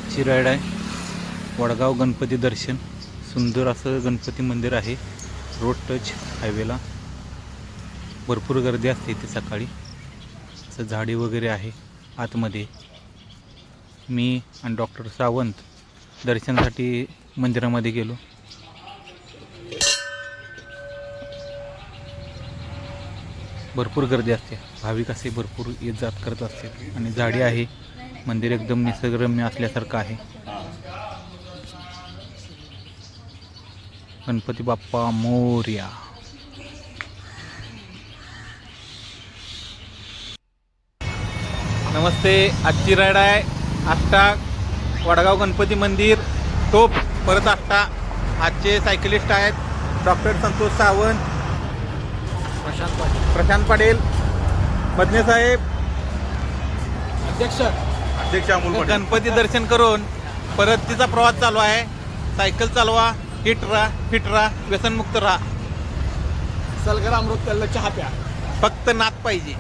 आजची राईड आहे वडगाव गणपती दर्शन. सुंदर असं गणपती मंदिर आहे रोड टच हायवेला. भरपूर गर्दी असते इथे सकाळी. असं झाडी वगैरे आहे आतमध्ये. मी आणि डॉक्टर सावंत दर्शनासाठी मंदिरामध्ये गेलो. भरपूर गर्दी असते. भाविक असे भरपूर येत जात करत असते आणि झाडी आहे. मंदिर एकदम निसर्गरम्य असल्यासारखं आहे. गणपती बाप्पा मोरया. नमस्ते. आजची राईड आहे आष्टा वडगाव गणपती मंदिर टोप परत आष्टा. आजचे सायकलिस्ट आहेत डॉक्टर संतोष सावंत, प्रशांत पाटील, मदने साहेब, अध्यक्ष अमोल. गणपती दर्शन करून परत तिचा प्रवास चालू आहे. सायकल चालवा, फिट राहा, व्यसनमुक्त राहा. सलगर अमृत चहा प्या. फक्त नात पाहिजे.